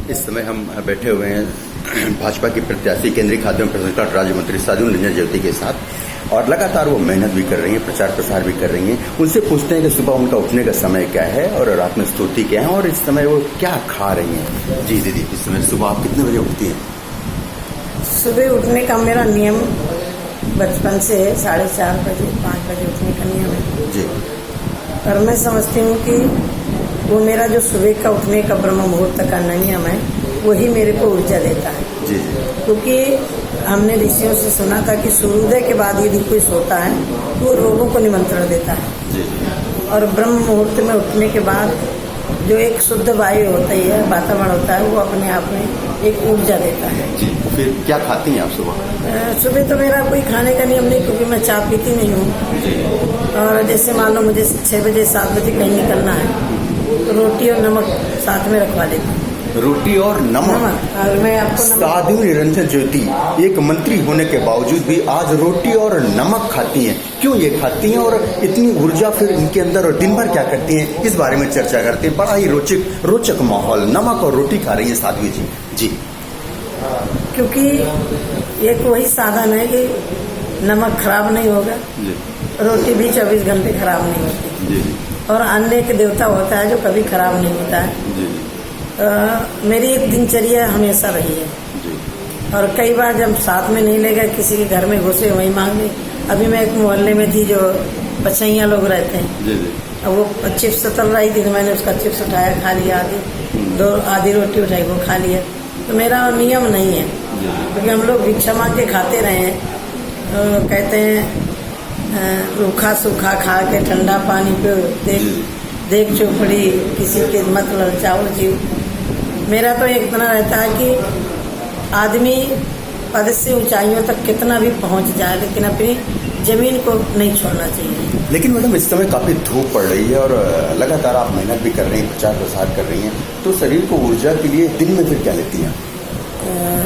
इस समय हम बैठे हुए हैं भाजपा के प्रत्याशी केंद्रीय खाद्य एवं प्रसंस्करण राज्य मंत्री साध्वी निरंजन ज्योति के साथ और लगातार वो मेहनत भी कर रही हैं, प्रचार प्रसार भी कर रही हैं। उनसे पूछते हैं कि सुबह उनका उठने का समय क्या है और रात में स्तुति क्या है और इस समय वो क्या खा रही हैं। जी दीदी, इस समय सुबह आप कितने बजे उठती हैं? सुबह उठने का मेरा नियम बचपन से 4:30 बजे 5 बजे उठने का नियम है जी। और मैं समझती हूँ कि वो मेरा जो सुबह का उठने का ब्रह्म मुहूर्त का नियम है वही मेरे को ऊर्जा देता है। जी जी। क्योंकि हमने ऋषियों से सुना था कि सूर्योदय के बाद यदि कोई सोता है तो वो रोगों को निमंत्रण देता है। जी। और ब्रह्म मुहूर्त में उठने के बाद जो एक शुद्ध वायु होती है, वातावरण होता है, वो अपने आप में एक ऊर्जा देता है। जी। फिर क्या खाती हैं आप सुबह? सुबह तो मेरा कोई खाने का नियम नहीं, क्योंकि मैं चाय पीती नहीं हूँ। और जैसे मान लो मुझे 6 बजे 7 बजे कहीं निकलना है तो रोटी और नमक साथ में रखवा लेती हूँ। रोटी और नमक। और मैं आपको साध्वी निरंजन ज्योति एक मंत्री होने के बावजूद भी आज रोटी और नमक खाती हैं। क्यों ये खाती हैं और इतनी ऊर्जा फिर इनके अंदर और दिन भर क्या करती हैं, इस बारे में चर्चा करते हैं। बड़ा ही रोचक माहौल, नमक और रोटी खा रही है साध्वी जी। जी। क्योंकि एक वही साधन है कि नमक खराब नहीं होगा, रोटी भी 24 घंटे खराब नहीं होती जी। और अन्न एक देवता होता है जो कभी खराब नहीं होता है। जी। मेरी एक दिनचर्या हमेशा रही है जी। और कई बार जब साथ में नहीं ले गए, किसी के घर में घुसे वहीं मांगे। अभी मैं एक मोहल्ले में थी जो पछैया लोग रहते हैं। जी जी। अब वो चिप्स तल रही थी तो मैंने उसका चिप्स उठाया, खा लिया। आधी रोटी उठाई, वो खा लिया। तो मेरा नियम नहीं है, क्योंकि हम लोग भिक्षा मांग के खाते रहे हैं। कहते हैं रूखा सूखा खा के ठंडा पानी पे देख चौपड़ी, किसी के मत ललचाओ जीव। मेरा तो इतना रहता है कि आदमी पद से ऊंचाइयों तक कितना भी पहुंच जाए, लेकिन अपनी जमीन को नहीं छोड़ना चाहिए। लेकिन मैडम इस समय काफी धूप पड़ रही है और लगातार आप मेहनत भी कर रही हैं, प्रचार प्रसार कर रही हैं, तो शरीर को ऊर्जा के लिए दिन में फिर क्या लेती हैं?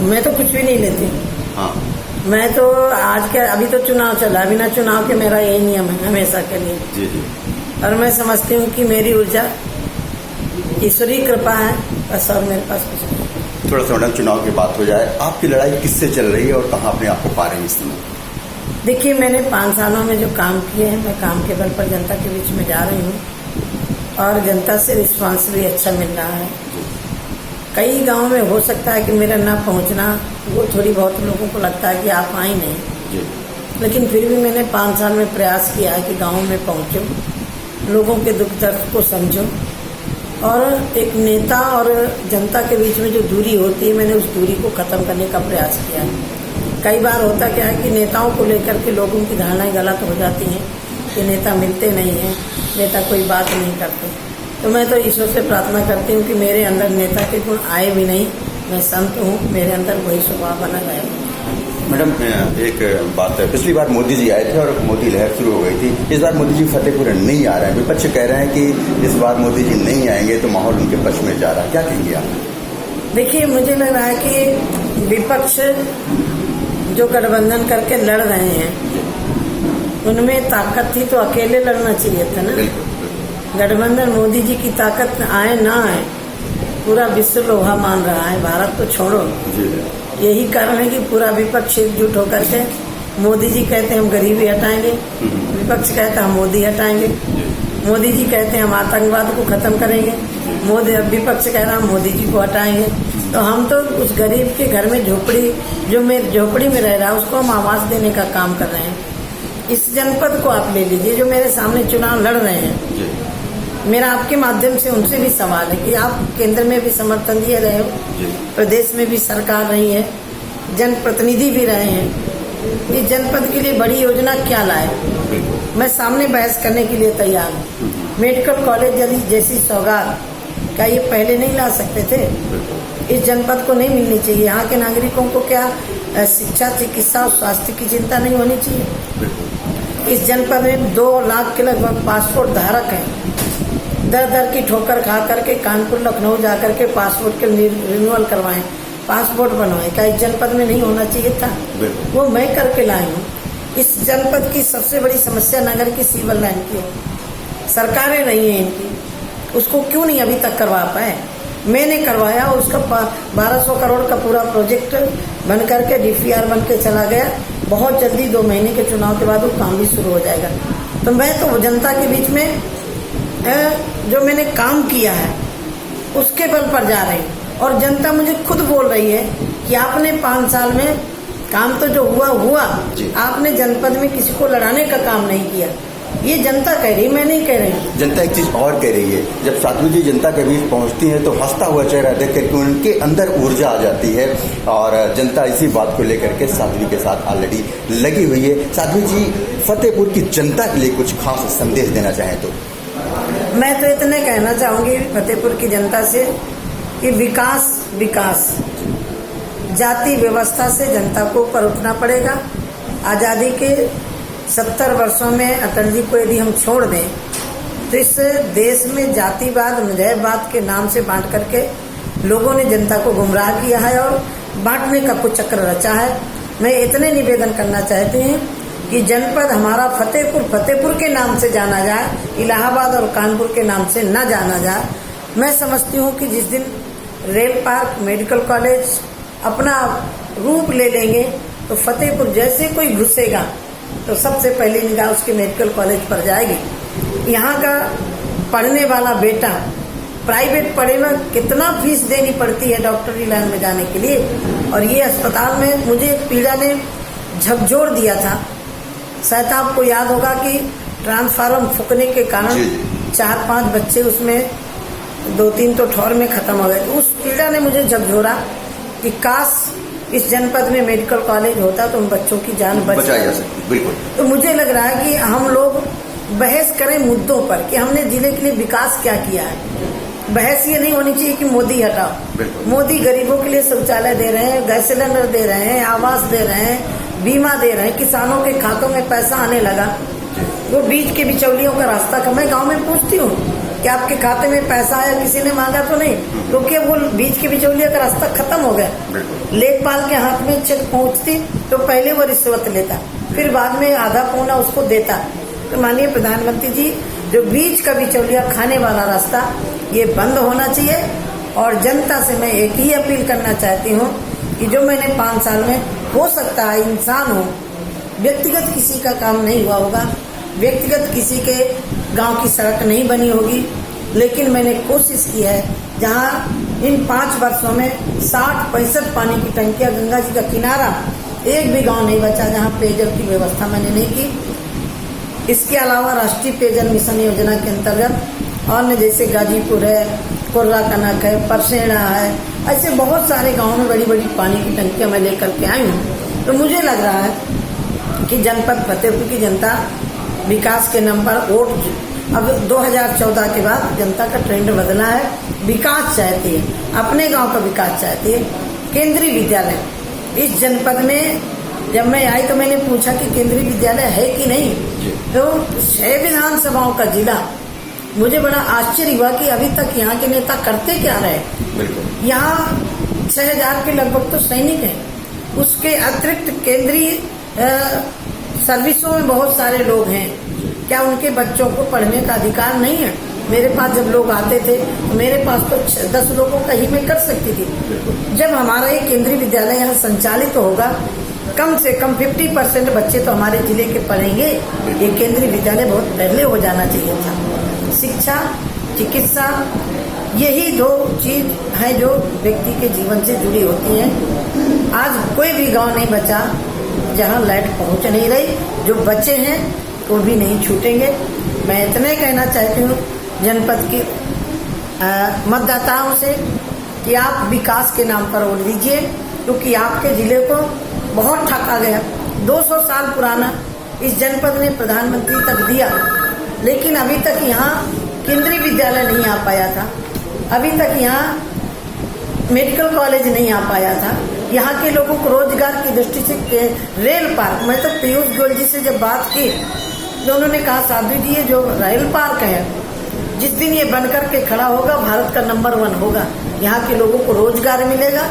मैं तो कुछ भी नहीं लेती। हाँ। मैं तो आज के अभी तो चुनाव चला, बिना चुनाव के मेरा यही नियम है हमेशा के लिए। जी जी। और मैं समझती हूँ कि मेरी ऊर्जा ईश्वरीय कृपा है, बस और मेरे पास कुछ नहीं। थोड़ा सा मैडम चुनाव की बात हो जाए, आपकी लड़ाई किससे चल रही है और कहाँ अपने आप को पा रही है इस समय? देखिए, मैंने 5 सालों में जो काम किए हैं, मैं काम के बल पर जनता के बीच में जा रही हूँ और जनता से रिस्पांस भी अच्छा मिल रहा है। कई गांव में हो सकता है कि मेरा ना पहुंचना, वो थोड़ी बहुत लोगों को लगता है कि आप आए नहीं, लेकिन फिर भी मैंने 5 साल में प्रयास किया है कि गाँव में पहुँचूं, लोगों के दुख दर्द को समझूं और एक नेता और जनता के बीच में जो दूरी होती है, मैंने उस दूरी को खत्म करने का प्रयास किया है। कई बार होता क्या है कि नेताओं को लेकर के लोगों की धारणाएं गलत हो जाती हैं कि नेता मिलते नहीं हैं, नेता कोई बात नहीं करते। तो मैं तो ईश्वर से प्रार्थना करती हूँ कि मेरे अंदर नेता के गुण आए भी नहीं, मैं संत हूँ, मेरे अंदर वही स्वभाव बना रहे। मैडम एक बात है, पिछली बार मोदी जी आए थे और मोदी लहर शुरू हो गई थी। इस बार मोदी जी फतेहपुर नहीं आ रहे हैं, विपक्ष कह रहे हैं कि इस बार मोदी जी नहीं आएंगे तो माहौल उनके पक्ष में जा रहा है, क्या कहेंगे आप? देखिए, मुझे लग रहा है कि विपक्ष जो गठबंधन करके लड़ रहे हैं उनमें ताकत थी तो अकेले लड़ना चाहिए था ना। गठबंधन मोदी जी की ताकत आए ना आए, पूरा विश्व लोहा मान रहा है, भारत को छोड़ो। यही कारण है कि पूरा विपक्ष एकजुट होकर के, मोदी जी कहते हैं हम गरीबी हटाएंगे, विपक्ष कहता है हम मोदी हटाएंगे। मोदी जी कहते हैं हम आतंकवाद को खत्म करेंगे, विपक्ष कह रहा है हम मोदी जी को हटाएंगे। तो हम तो उस गरीब के घर में झोपड़ी, जो झोपड़ी में रह रहा है, उसको हम आवास देने का काम कर रहे हैं। इस जनपद को आप ले लीजिए, जो मेरे सामने चुनाव लड़ रहे हैं, मेरा आपके माध्यम से उनसे भी सवाल है कि आप केंद्र में भी समर्थन दिए रहे हो, प्रदेश में भी सरकार रही है, जनप्रतिनिधि भी रहे हैं, इस जनपद के लिए बड़ी योजना क्या लाए? मैं सामने बहस करने के लिए तैयार हूँ। मेडिकल कॉलेज जैसी सौगात क्या ये पहले नहीं ला सकते थे? इस जनपद को नहीं मिलनी चाहिए? यहाँ के नागरिकों को क्या शिक्षा, चिकित्सा और स्वास्थ्य की चिंता नहीं होनी चाहिए? इस जनपद में 2 लाख के लगभग पासपोर्ट धारक हैं, दर की ठोकर खा करके कानपुर लखनऊ जाकर के पासपोर्ट के रिन्यूअल करवाएं, पासपोर्ट बनवाएं। क्या इस जनपद में नहीं होना चाहिए था? वो मैं करके लाई हूँ। इस जनपद की सबसे बड़ी समस्या नगर की सिविल लाइन की है, सरकारें नहीं है इनकी, उसको क्यों नहीं अभी तक करवा पाए? मैंने करवाया। उसका 1200 करोड़ का पूरा प्रोजेक्ट बन करके DPR बन के चला गया। बहुत जल्दी 2 महीने के चुनाव के बाद वो काम भी शुरू हो जाएगा। तो मैं तो जनता के बीच में जो मैंने काम किया है उसके बल पर जा रही हूँ, और जनता मुझे खुद बोल रही है कि आपने 5 साल में काम तो जो हुआ, आपने जनपद में किसी को लड़ाने का काम नहीं किया। ये जनता कह रही, मैं नहीं कह रही। जनता एक चीज और कह रही है, जब साध्वी जी जनता के बीच पहुंचती हैं तो हंसता हुआ चेहरा देख करके उनके अंदर ऊर्जा आ जाती है, और जनता इसी बात को लेकर के साध्वी के साथ ऑलरेडी लगी हुई है। साध्वी जी फतेहपुर की जनता के लिए कुछ खास संदेश देना चाहें तो? मैं तो इतने कहना चाहूंगी फतेहपुर की जनता से कि विकास जाति व्यवस्था से जनता को ऊपर उठना पड़ेगा। आज़ादी के 70 वर्षों में अटल जी को यदि हम छोड़ दें तो इस देश में जातिवाद मजहबवाद के नाम से बांट करके लोगों ने जनता को गुमराह किया है और बांटने का कुछ चक्र रचा है। मैं इतने निवेदन करना चाहती हूँ कि जनपद हमारा फतेहपुर के नाम से जाना जाए, इलाहाबाद और कानपुर के नाम से न जाना जाए। मैं समझती हूँ कि जिस दिन रेल पार्क, मेडिकल कॉलेज अपना रूप ले लेंगे तो फतेहपुर जैसे कोई घुसेगा तो सबसे पहली निगाह उसके मेडिकल कॉलेज पर जाएगी। यहाँ का पढ़ने वाला बेटा प्राइवेट पढ़े में कितना फीस देनी पड़ती है डॉक्टरी लाइन में जाने के लिए, और ये अस्पताल में मुझे एक पीड़ा ने झकझोर दिया था। शायद आपको याद होगा कि ट्रांसफार्मर फूकने के कारण 4-5 बच्चे उसमें 2-3 तो ठौर में खत्म हो गए। उस पीड़ा ने मुझे झकझोरा कि काश इस जनपद में मेडिकल कॉलेज होता तो उन बच्चों की जान बचाई जा सकती। बिल्कुल। तो मुझे लग रहा है कि हम लोग बहस करें मुद्दों पर कि हमने जिले के लिए विकास क्या किया है। बहस ये नहीं होनी चाहिए कि मोदी हटाओ। मोदी गरीबों के लिए शौचालय दे रहे हैं, गैस सिलेंडर दे रहे हैं, आवास दे रहे हैं, बीमा दे रहे हैं, किसानों के खातों में पैसा आने लगा। वो बीच के बिचौलियों का रास्ता का मैं गाँव में पूछती हूँ कि आपके खाते में पैसा आया, किसी ने मांगा तो नहीं, क्योंकि वो बीच के बिचौलिया का रास्ता खत्म हो गया। लेखपाल के हाथ में चेक पहुंचती तो पहले वो रिश्वत लेता, फिर बाद में आधा पौना उसको देता। तो माननीय प्रधानमंत्री जी, जो बीच का बिचौलिया खाने वाला रास्ता ये बंद होना चाहिए। और जनता से मैं एक ही अपील करना चाहती हूँ कि जो मैंने 5 साल में, हो सकता है इंसान हो, व्यक्तिगत किसी का काम नहीं हुआ होगा, व्यक्तिगत किसी के गांव की सड़क नहीं बनी होगी, लेकिन मैंने कोशिश की है जहां इन 5 वर्षों में 60-65 पानी की टंकियां, गंगा जी का किनारा, एक भी गांव नहीं बचा जहां पेयजल की व्यवस्था मैंने नहीं की। इसके अलावा राष्ट्रीय पेयजल मिशन योजना के अंतर्गत और जैसे गाजीपुर है, कुर्रा कनक है, परसेड़ा है, ऐसे बहुत सारे गाँव में बड़ी बड़ी पानी की टंकियां मैं लेकर के आई हूँ। तो मुझे लग रहा है कि जनपद फतेहपुर की जनता विकास के नाम पर वोट, अब 2014 के बाद जनता का ट्रेंड बदला है। विकास चाहती है, अपने गांव का विकास चाहती है। केंद्रीय विद्यालय इस जनपद में जब मैं आई तो मैंने पूछा कि केंद्रीय विद्यालय है कि नहीं, तो 6 विधानसभाओं का जिला, मुझे बड़ा आश्चर्य हुआ कि अभी तक यहाँ के नेता करते क्या रहे। यहाँ 6000 के लगभग तो सैनिक हैं, उसके अतिरिक्त केंद्रीय सर्विसों में बहुत सारे लोग हैं। क्या उनके बच्चों को पढ़ने का अधिकार नहीं है? मेरे पास जब लोग आते थे तो मेरे पास तो 10 लोगों का ही मैं कर सकती थी। जब हमारा ये केंद्रीय विद्यालय यहाँ संचालित होगा, कम से कम 50% बच्चे तो हमारे जिले के पढ़ेंगे। ये केंद्रीय विद्यालय बहुत पहले हो जाना चाहिए था। शिक्षा, चिकित्सा, यही 2 चीज है जो व्यक्ति के जीवन से जुड़ी होती हैं। आज कोई भी गांव नहीं बचा जहां लाइट पहुंच नहीं रही, जो बच्चे हैं वो भी नहीं छूटेंगे। मैं इतने कहना चाहती हूँ जनपद की मतदाताओं से कि आप विकास के नाम पर वोट दीजिए, क्योंकि आपके जिले को बहुत ठका गया। 200 साल पुराना इस जनपद ने प्रधानमंत्री तक दिया, लेकिन अभी तक यहाँ केंद्रीय विद्यालय नहीं आ पाया था, अभी तक यहाँ मेडिकल कॉलेज नहीं आ पाया था। यहाँ के लोगों को रोजगार की दृष्टि से रेल पार्क, मैं तो पीयूष गोयल जी से जब बात की तो उन्होंने कहा, साध्वी जी ये जो रेल पार्क है, जिस दिन ये बनकर के खड़ा होगा भारत का नंबर 1 होगा। यहाँ के लोगों को रोजगार मिलेगा,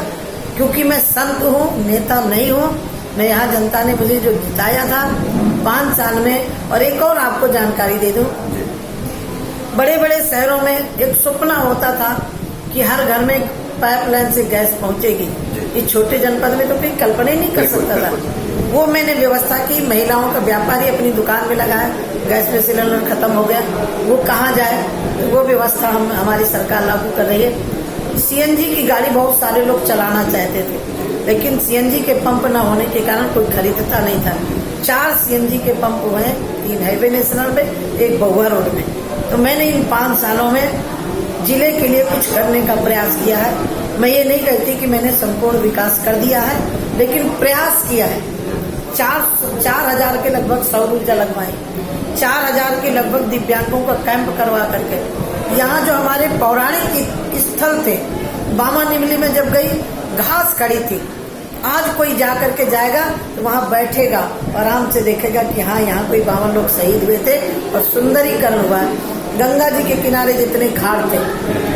क्योंकि मैं संत हूँ, नेता नहीं हूँ। मैं यहाँ जनता ने मुझे जो जिताया था 5 साल में। और एक और आपको जानकारी दे दूं, बड़े बड़े शहरों में एक सपना होता था कि हर घर में पाइपलाइन से गैस पहुंचेगी। इस छोटे जनपद में तो कोई कल्पना ही नहीं कर सकता था। वो मैंने व्यवस्था की। महिलाओं का व्यापारी अपनी दुकान में लगाया, गैस में सिलेंडर खत्म हो गया, वो कहाँ जाए, वो व्यवस्था हमारी सरकार लागू कर रही है। सीएनजी की गाड़ी बहुत सारे लोग चलाना चाहते थे, लेकिन सीएनजी के पंप न होने के कारण कोई खरीदता नहीं था। 4 सीएनजी के पंप हुए, 3 हाईवे नेशनल पे, 1 बहुआ रोड में। तो मैंने इन 5 सालों में जिले के लिए कुछ करने का प्रयास किया है। मैं ये नहीं कहती कि मैंने संपूर्ण विकास कर दिया है, लेकिन प्रयास किया है। 4,000 के लगभग सौर ऊर्जा लगवाई, 4,000 के लगभग दिव्यांगों का कैंप करवा करके। यहाँ जो हमारे पौराणिक स्थल थे, बामा निमली में जब गई, घास खड़ी थी। आज कोई जा करके जाएगा तो वहाँ बैठेगा, आराम से देखेगा कि हाँ, यहाँ कोई 52 लोग शहीद हुए थे और सुंदरीकरण हुआ है। गंगा जी के किनारे जितने घाट थे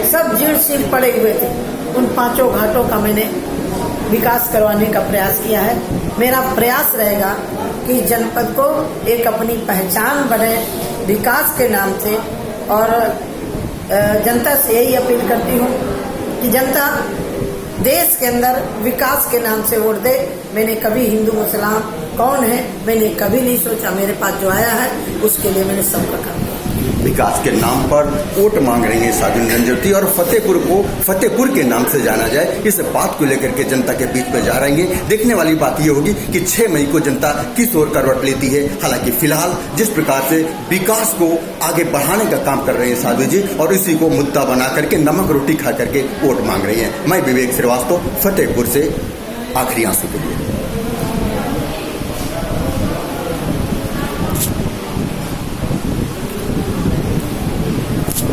सब जीर्ण शीर्ण पड़े हुए थे। उन 5 घाटों का मैंने विकास करवाने का प्रयास किया है। मेरा प्रयास रहेगा कि जनपद को एक अपनी पहचान बने विकास के नाम से। और जनता से यही अपील करती हूँ कि जनता देश के अंदर विकास के नाम से वोट दे। मैंने कभी हिंदू मुसलमान कौन है मैंने कभी नहीं सोचा। मेरे पास जो आया है उसके लिए मैंने सबका काम किया। विकास के नाम पर वोट मांग रही है साधु निरंजन ज्योति, और फतेहपुर को फतेहपुर के नाम से जाना जाए, इस बात को लेकर के जनता के बीच में जा रही है। देखने वाली बात यह होगी कि 6 मई को जनता किस ओर करवट लेती है। हालांकि फिलहाल जिस प्रकार से विकास को आगे बढ़ाने का काम कर रहे हैं साधु जी, और इसी को मुद्दा बना करके नमक रोटी खा करके वोट मांग रही है। मैं विवेक श्रीवास्तव, फतेहपुर से आखिरी आंसू के लिए।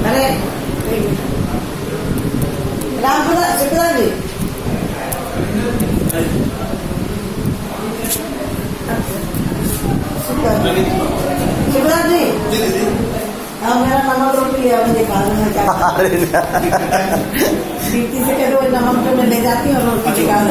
अरे रामपुरा शुक्ला जी, शुक्ला जी, हाँ, मेरा नमक रोटी है, मुझे निकालना चाहिए। से कह दो नमक तो मैं ले जाती हूँ और रोटी निकाल